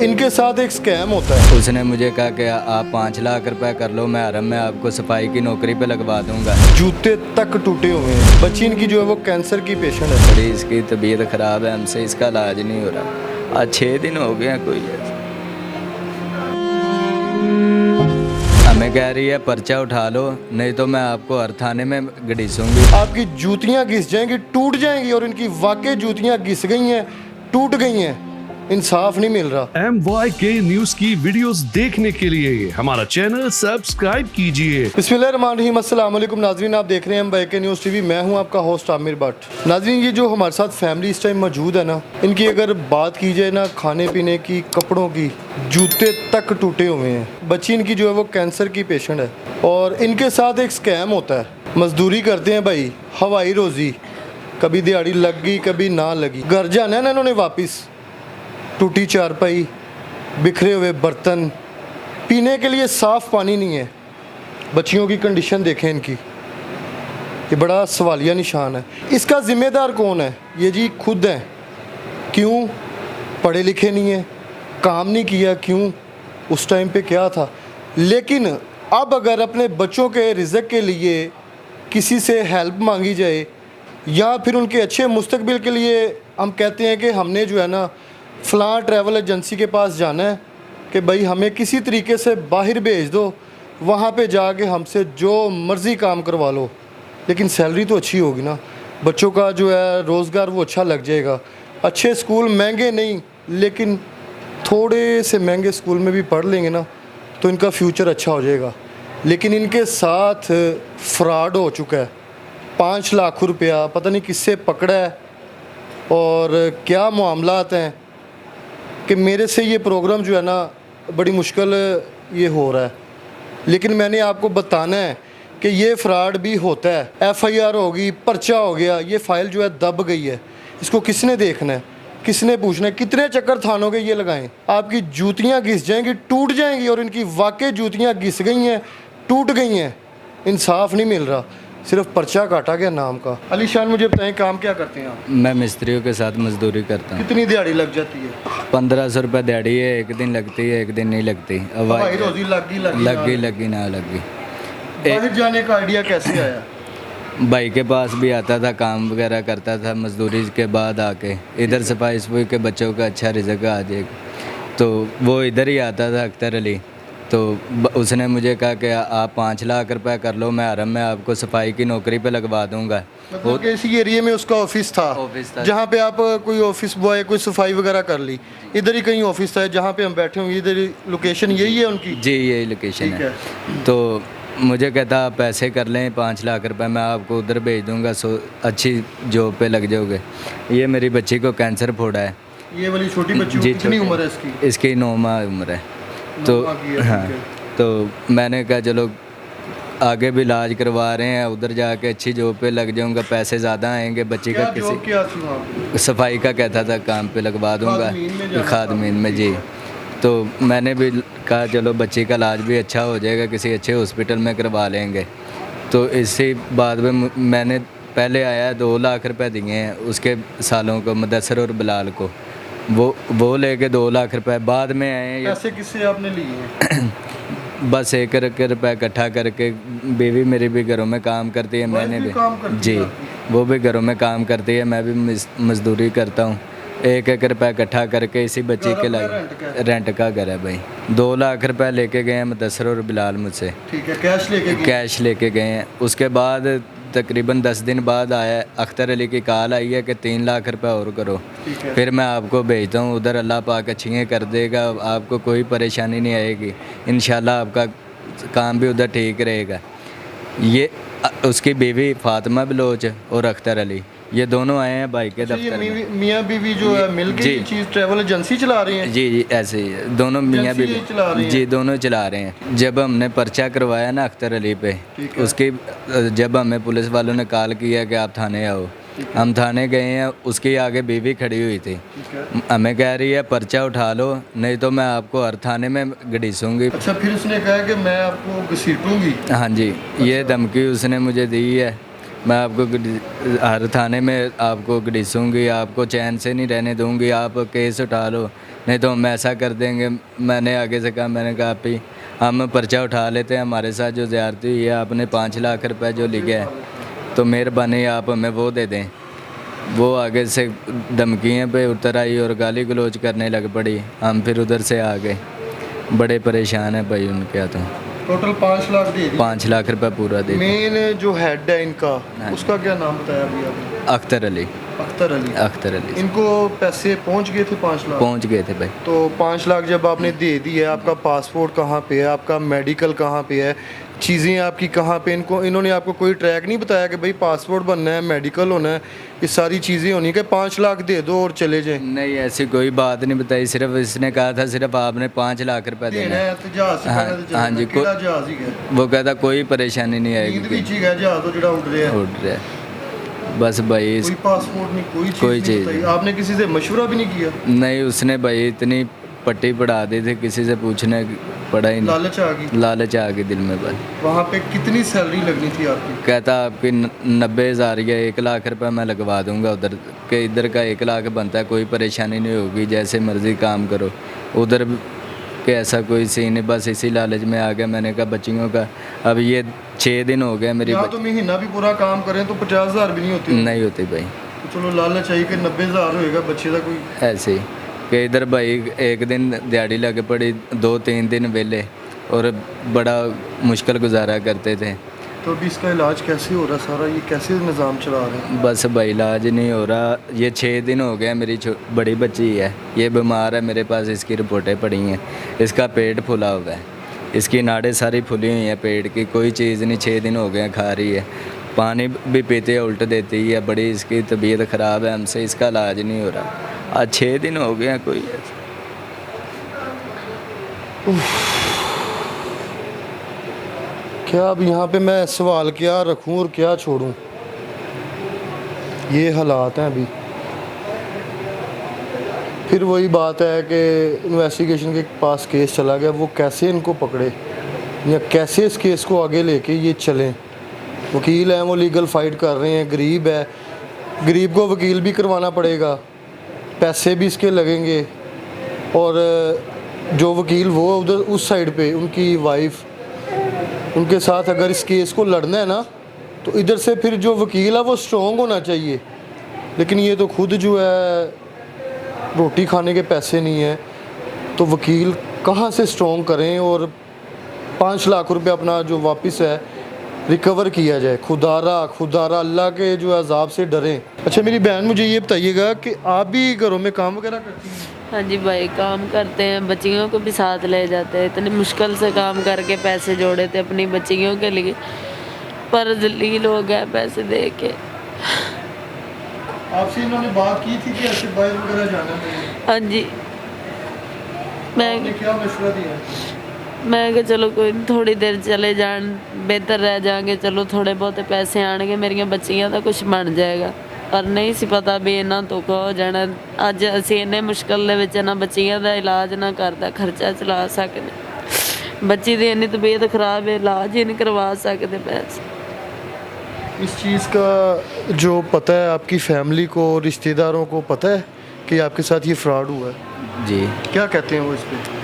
इनके साथ एक स्कैम होता है। उसने मुझे कहा कि आप 5 लाख रुपए कर लो, मैं हरम में आपको सफाई की नौकरी पे लगवा दूंगा। जूते तक टूटे हुए हैं। बच्ची इनकी जो है वो कैंसर की पेशेंट है। बड़ी इसकी तबीयत ख़राब है, हमसे इसका इलाज नहीं हो रहा। आज 6 दिन हो गए हैं। कोई हमें कह रही है पर्चा उठा लो, नहीं तो मैं आपको हर थाने में घड़ीसूंगी। आपकी जूतियां घिस जाएंगी, टूट जाएंगी, और इनकी वाकई जूतियां घिस गई हैं, टूट गई हैं। इंसाफ नहीं मिल रहा। MYK न्यूज की वीडियोस देखने के लिए हमारा चैनल सब्सक्राइब कीजिए। बिस्मिल्लाहिर्रहमानिर्रहीम। अस्सलाम वालेकुम नाज़रीन, आप देख रहे हैं MYK न्यूज़ TV। मैं हूं आपका होस्ट आमिर भट्ट। नाज़रीन, ये जो हमारे साथ फैमिली इस टाइम मौजूद है ना, इनकी अगर बात की जाए ना, खाने पीने की, कपड़ों की, जूते तक टूटे हुए हैं। बच्ची इनकी जो है वो कैंसर की पेशेंट है, और इनके साथ एक स्कैम होता है। मजदूरी करते हैं भाई, हवाई रोज़ी, कभी दिहाड़ी लग गई कभी ना लगी। घर जाना है ना इन्होंने वापस, टूटी चारपाई, बिखरे हुए बर्तन, पीने के लिए साफ़ पानी नहीं है। बच्चियों की कंडीशन देखें इनकी, ये बड़ा सवालिया निशान है। इसका ज़िम्मेदार कौन है? ये जी खुद हैं। क्यों? पढ़े लिखे नहीं है, काम नहीं किया। क्यों? उस टाइम पे क्या था। लेकिन अब अगर अपने बच्चों के रिज़्क के लिए किसी से हेल्प मांगी जाए, या फिर उनके अच्छे मुस्तकबिल के लिए हम कहते हैं कि हमने जो है ना फ़लाँ ट्रैवल एजेंसी के पास जाना है कि भाई हमें किसी तरीके से बाहर भेज दो, वहाँ पे जाके हमसे जो मर्ज़ी काम करवा लो, लेकिन सैलरी तो अच्छी होगी ना। बच्चों का जो है रोज़गार वो अच्छा लग जाएगा। अच्छे स्कूल, महंगे नहीं, लेकिन थोड़े से महंगे स्कूल में भी पढ़ लेंगे ना तो इनका फ्यूचर अच्छा हो जाएगा। लेकिन इनके साथ फ्रॉड हो चुका है। 5 लाख रुपया पता नहीं किससे पकड़ा है, और क्या मामलात हैं कि मेरे से ये प्रोग्राम जो है ना बड़ी मुश्किल ये हो रहा है। लेकिन मैंने आपको बताना है कि ये फ्रॉड भी होता है। FIR होगी, पर्चा हो गया, ये फ़ाइल जो है दब गई है। इसको किसने देखना है, किसने पूछना है? कितने चक्कर थानों के ये लगाएं, आपकी जूतियां घिस जाएंगी, टूट जाएंगी, और इनकी वाकई जूतियां घिस गई हैं, टूट गई हैं। इंसाफ नहीं मिल रहा, सिर्फ पर्चा काटा गया नाम का। अली शान, मुझे बताएं काम क्या करते हैं आप? मैं मिस्त्रियों के साथ मजदूरी करता हूँ। कितनी दिहाड़ी लग जाती है? 1500 रुपये दिहाड़ी है। एक दिन लगती है, एक दिन नहीं लगती। हवाई रोज़ी लगी ना लगी। बाहर जाने का आइडिया कैसे आया? भाई के पास भी आता था, काम वगैरह करता था, मजदूरी के बाद आके इधर सफाई सफाई के बच्चों का अच्छा रिज़्क आ जाएगा, तो वो इधर ही आता था, अख्तर अली। तो उसने मुझे कहा कि आप 5 लाख रुपए कर लो, मैं हरम में आपको सफाई की नौकरी पे लगवा दूंगा। मतलब कि इसी एरिया में उसका ऑफिस था जहाँ पे आप कोई ऑफिस बॉय, कोई सफाई वगैरह कर ली। इधर ही कहीं ऑफिस था जहाँ पे हम बैठे होंगे, इधर लोकेशन यही है उनकी? जी, यही लोकेशन है। तो मुझे कहता आप पैसे कर लें 5 लाख रुपए, मैं आपको उधर भेज दूंगा, अच्छी जॉब पे लग जाओगे। ये मेरी बच्ची को कैंसर फोड़ा है। ये वाली छोटी बच्ची को कितनी उम्र है इसकी? इसकी 9 माह उम्र है। तो हाँ, तो मैंने कहा चलो आगे भी इलाज करवा रहे हैं, उधर जाके अच्छी जॉब पे लग जाऊंगा, पैसे ज़्यादा आएंगे। बच्ची का किसी सफाई का कहता था काम पे लगवा दूंगा, खादमीन में। जी, तो मैंने भी कहा चलो बच्ची का इलाज भी अच्छा हो जाएगा, किसी अच्छे हॉस्पिटल में करवा लेंगे। तो इसी बाद में मैंने पहले आया 2 लाख रुपए दिए हैं उसके सालों को, मुदस्सर और बिलाल को। वो लेके 2 लाख रुपए बाद में आए। पैसे किससे आपने लिए? बस 1 रुपये इकट्ठा करके। बीवी मेरी भी घरों में काम करती है, मैंने भी जी, वो भी घरों में काम करती है, मैं भी मजदूरी करता हूँ। 1 रुपये इकट्ठा करके इसी बच्ची के लगे। रेंट का घर है भाई। 2 लाख रुपए लेके गए हैं मुदस्सर और बिलाल मुझसे। ठीक है, कैश लेके गए हैं। उसके बाद तकरीबन 10 दिन बाद आया, अख्तर अली की कॉल आई है कि 3 लाख रुपए और करो, फिर मैं आपको भेजता हूँ उधर। अल्लाह पाक अच्छी कर देगा, आपको कोई परेशानी नहीं आएगी इंशाल्लाह, आपका काम भी उधर ठीक रहेगा। ये उसकी बीवी फातिमा बलोच और अख्तर अली, ये दोनों आए हैं भाई के दफ्तर में। मियाँ बीवी जो है मिलके ये चीज़ ट्रैवल एजेंसी चला रही हैं? जी, ऐसे ही है। दोनों मियाँ बीवी जी, दोनों चला रहे हैं। जब हमने पर्चा करवाया ना अख्तर अली पे, उसकी जब हमें पुलिस वालों ने कॉल किया कि आप थाने आओ, हम थाने गए हैं। उसकी आगे बीवी खड़ी हुई थी, हमें कह रही है पर्चा उठा लो, नहीं तो मैं आपको हर थाने में घड़ीसूंगी। अच्छा, फिर उसने कहा कि मैं आपको घसीटूंगी? हाँ जी, ये धमकी उसने मुझे दी है, मैं आपको हर थाने में आपको घड़ीसूंगी, आपको चैन से नहीं रहने दूंगी, आप केस उठा लो। नहीं तो हम ऐसा कर देंगे। मैंने आगे से कहा, मैंने कहा आप ही हम पर्चा उठा लेते हैं, हमारे साथ जो ज़्यादती हुई है, आपने 5 लाख रुपए जो लिखे है तो मेहरबानी आप हमें वो दे दें। वो आगे से धमकियों पे उतर आई और गाली गलौज करने लग पड़ी। हम फिर उधर से आ गए, बड़े परेशान हैं भाई उनके तो। टोटल 5 लाख दे दिए। 5 लाख रुपए पूरा दे दिया। मेन जो हेड है इनका, हाँ। उसका क्या नाम बताया अभी आपने? अख्तर अली। अख्तर अली। अख्तर अली इनको पैसे पहुंच गए थे 5 लाख? पहुंच गए थे भाई। तो 5 लाख जब आपने दे दी है, आपका पासपोर्ट कहाँ पे है, आपका मेडिकल कहाँ पे है, चीज़ें आपकी कहाँ पे, इन्होंने आपको कोई ट्रैक नहीं बताया कि भाई पासपोर्ट बनना है, मेडिकल होना है, ये सारी चीज़ें होनी कि 5 लाख दे दो और चले जाएं? नहीं, ऐसी कोई बात नहीं बताई, सिर्फ इसने कहा था सिर्फ आपने 5 लाख रुपए देना है। तो जहाज से हाँ, कहना तो हाँ जी, केड़ा जहाज ही है? वो कहता कोई परेशानी नहीं नींद आएगी। विच ही है जहाज तो जेड़ा उड़ रहा है। उड़ रहा है बस भाई। कोई पासपोर्ट नहीं, कोई चीज़ नहीं बताई। आपने किसी से मशवरा भी नहीं किया? नहीं, उसने भाई इतनी पट्टी पढ़ा दी थी, किसी से पूछने पड़ा ही नहीं। लालच आ गई? लालच आ गई दिल में बस। वहाँ पे कितनी सैलरी लगनी थी आपकी? कहता आपकी 90,000 या 1 लाख रुपए मैं लगवा दूंगा उधर के, इधर का 1 लाख बनता है, कोई परेशानी नहीं होगी, जैसे मर्जी काम करो। उधर के ऐसा कोई सीन नहीं, बस इसी लालच में आ गया। मैंने कहा बच्चियों का अब ये 6 दिन हो गए मेरी यहाँ तो महीना भी पूरा काम करें तो 50,000 भी नहीं होती? नहीं होती भाई। तो चलो लालच आई कि 90,000 होएगा बच्चे का कोई। ऐसे ही कि इधर भाई एक दिन दिहाड़ी लग पड़ी, 2-3 दिन वेले और बड़ा मुश्किल गुजारा करते थे। तो अभी इसका इलाज कैसे हो रहा सारा, ये कैसे निज़ाम चला रहे हैं? बस भाई इलाज नहीं हो रहा। ये 6 दिन हो गए, मेरी बड़ी बच्ची है, ये बीमार है मेरे पास, इसकी रिपोर्टें पड़ी हैं। इसका पेट फूला हुआ है, इसकी नाड़ें सारी फुली हुई हैं पेट की, कोई चीज़ नहीं 6 दिन हो गए खा रही है, पानी भी पीते उल्ट देती है, बड़ी इसकी तबीयत ख़राब है, हमसे इसका इलाज नहीं हो रहा। आज 6 दिन हो गए हैं कोई। क्या अब यहाँ पे मैं सवाल क्या रखूँ और क्या छोड़ूँ, ये हालात हैं अभी। फिर वही बात है कि इन्वेस्टिगेशन के पास केस चला गया, वो कैसे इनको पकड़े या कैसे इस केस को आगे लेके ये चलें। वकील हैं, वो लीगल फाइट कर रहे हैं, गरीब है, गरीब को वकील भी करवाना पड़ेगा, पैसे भी इसके लगेंगे। और जो वकील वो उधर उस साइड पे उनकी वाइफ, उनके साथ अगर इस केस को लड़ना है ना तो इधर से फिर जो वकील है वो स्ट्रॉन्ग होना चाहिए। लेकिन ये तो खुद जो है रोटी खाने के पैसे नहीं है, तो वकील कहाँ से स्ट्रॉन्ग करें और 5 लाख रुपए अपना जो वापस है रिकवर किया जाए। खुदारा अल्लाह के जो अजाब से डरें। अच्छा मेरी बहन, मुझे ये बताइएगा कि आप भी घरों में काम वगैरह करती हैं? हाँ जी भाई, काम करते हैं, बच्चियों को भी साथ ले जाते हैं। इतनी मुश्किल से काम करके पैसे जोड़े थे अपनी बच्चियों के लिए, पर जलील हो गए पैसे दे के। आपसे इन्होंने बात की थी कि ऐसे बाहर वगैरह जाना है? हाँ जी, आपने क्या मशवरा दिया? मैं कि चलो कोई थोड़ी देर चले जान, बेहतर रह जाएंगे, चलो थोड़े बहुत पैसे आएंगे, मेरिया बच्चियां का कुछ बन जाएगा। पर नहीं सी पता भी इन्ना धोखा हो जाना। अज असी इन्ने मुश्किल दे विच ना बच्चियां का इलाज ना करदा खर्चा चला सकते, बच्ची दी इन्नी तबीयत खराब है, इलाज ही नहीं करवा सकते पैसे। इस चीज़ का जो पता है आपकी फैमिली को, रिश्तेदारों को पता है कि आपके साथ ये फ्रॉड हुआ है? जी, क्या कहते हैं वो इस पर?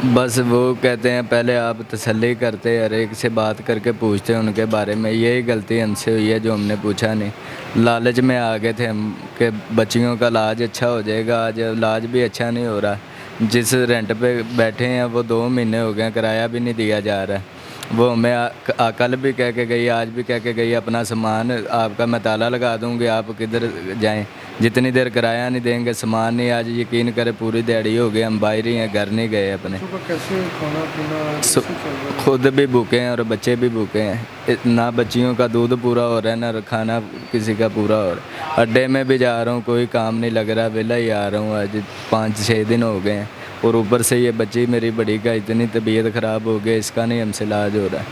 बस वो कहते हैं पहले आप तसल्ली करते, हर एक से बात करके पूछते हैं उनके बारे में। यही गलती हमसे हुई है जो हमने पूछा नहीं, लालच में आ गए थे हम कि बच्चियों का इलाज अच्छा हो जाएगा। आज इलाज भी अच्छा नहीं हो रहा। जिस रेंट पे बैठे हैं वो 2 महीने हो गए, किराया भी नहीं दिया जा रहा है। वो हमें कल भी कह के गई, आज भी कह के गई, अपना सामान आपका मैं ताला लगा दूँगी, आप किधर जाएं, जितनी देर किराया नहीं देंगे सामान नहीं। आज यकीन करें पूरी दिहाड़ी हो गई, हम बाहर ही हैं, घर नहीं गए अपने। कैसे खाना पीना खुद भी भूखे हैं और बच्चे भी भूखे हैं। ना बच्चियों का दूध पूरा हो रहा है, ना खाना किसी का पूरा हो रहा है। अड्डे में भी जा रहा हूँ, कोई काम नहीं लग रहा, वेला ही आ रहा हूँ। आज 5-6 दिन हो गए हैं और ऊपर से ये बच्ची मेरी बड़ी का इतनी तबीयत ख़राब हो गई, इसका नहीं हमसे इलाज हो रहा है,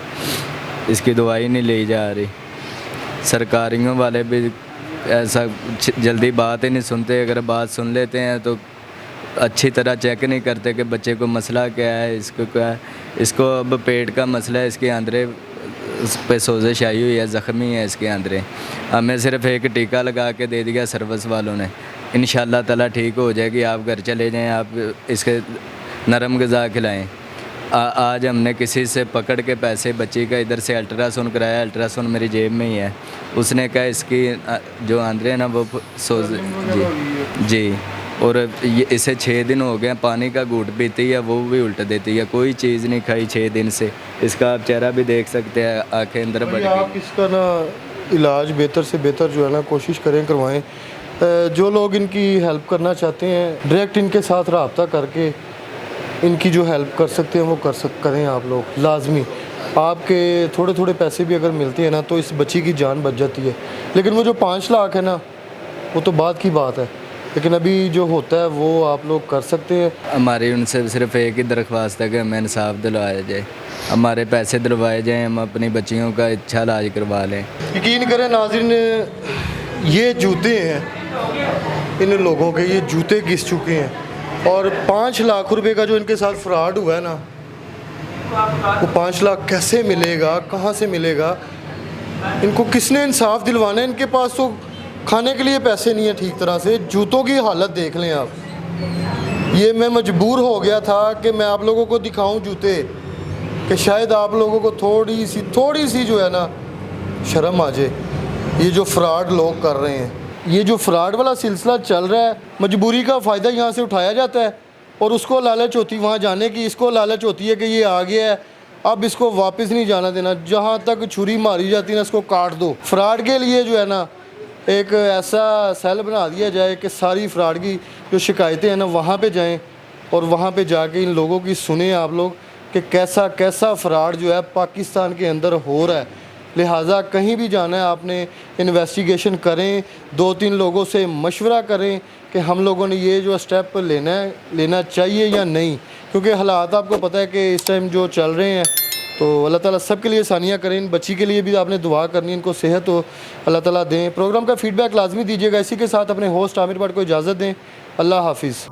इसकी दवाई नहीं ली जा रही। सरकारियों वाले भी ऐसा जल्दी बात ही नहीं सुनते, अगर बात सुन लेते हैं तो अच्छी तरह चेक नहीं करते कि बच्चे को मसला क्या है, इसको क्या है। इसको अब पेट का मसला है, इसके आंदरे उस पे सोजिश आई हुई है, ज़ख्मी है इसके आंदरे। हमें सिर्फ एक टीका लगा के दे दिया सर्विस वालों ने, इंशाल्लाह ताला ठीक हो जाएगी। आप घर चले जाएं, आप इसके नरम ग़िज़ा खिलाएं। आज हमने किसी से पकड़ के पैसे, बच्ची का इधर से अल्ट्रासाउंड कराया, अल्ट्रासाउंड मेरी जेब में ही है। उसने कहा इसकी जो आंद्रे है ना वो सोच जी, और ये इसे 6 दिन हो गए, पानी का घूंट पीती है वो भी उल्ट देती है, कोई चीज़ नहीं खाई 6 दिन से। इसका आप चेहरा भी देख सकते हैं, आंखें अंदर बढ़ आप गई। इसका ना इलाज बेहतर से बेहतर जो है ना कोशिश करें, करवाएं। जो लोग इनकी हेल्प करना चाहते हैं डायरेक्ट इनके साथ रब्ता करके इनकी जो हेल्प कर सकते हैं वो करें आप लोग लाजमी। आपके थोड़े थोड़े पैसे भी अगर मिलते हैं ना तो इस बच्ची की जान बच जाती है। लेकिन वो जो 5 लाख है ना वो तो बाद की बात है, लेकिन अभी जो होता है वो आप लोग कर सकते हैं। हमारी उनसे सिर्फ एक ही दरख्वास्त है कि हमें इंसाफ दिलवाया जाए, हमारे पैसे दिलवाए जाएँ, हम अपनी बच्चियों का अच्छा इलाज करवा लें। यकीन करें नाज़रीन, ये जूते हैं इन लोगों के, ये जूते घिस चुके हैं और 5 लाख रुपए का जो इनके साथ फ्रॉड हुआ है ना वो 5 लाख कैसे मिलेगा, कहाँ से मिलेगा, इनको किसने इंसाफ दिलवाना है। इनके पास तो खाने के लिए पैसे नहीं है ठीक तरह से। जूतों की हालत देख लें आप। ये मैं मजबूर हो गया था कि मैं आप लोगों को दिखाऊं जूते, कि शायद आप लोगों को थोड़ी सी जो है ना शर्म आ जाए। ये जो फ्रॉड लोग कर रहे हैं, ये जो फ्रॉड वाला सिलसिला चल रहा है, मजबूरी का फ़ायदा यहाँ से उठाया जाता है और उसको लालच होती वहाँ जाने की, इसको लालच होती है कि ये आ गया है अब इसको वापस नहीं जाना देना। जहाँ तक छुरी मारी जाती है ना इसको काट दो। फ्रॉड के लिए जो है ना एक ऐसा सेल बना दिया जाए कि सारी फ्रॉड की जो शिकायतें हैं ना वहाँ पे जाएं और वहाँ पे जाके इन लोगों की सुने आप लोग कि कैसा कैसा फ्रॉड जो है पाकिस्तान के अंदर हो रहा है। लिहाजा कहीं भी जाना है आपने इन्वेस्टिगेशन करें, 2-3 लोगों से मशवरा करें कि हम लोगों ने ये जो स्टेप लेना चाहिए या नहीं, क्योंकि हालात आपको पता है कि इस टाइम जो चल रहे हैं। तो अल्लाह ताला सबके लिए आसानियाँ करें। इन बच्ची के लिए भी आपने दुआ करनी, इनको सेहत हो अल्लाह ताला दें। प्रोग्राम का फीडबैक लाजमी दीजिएगा। इसी के साथ अपने होस्ट आमिर भट्ट को इजाज़त दें। अल्लाह हाफिज़।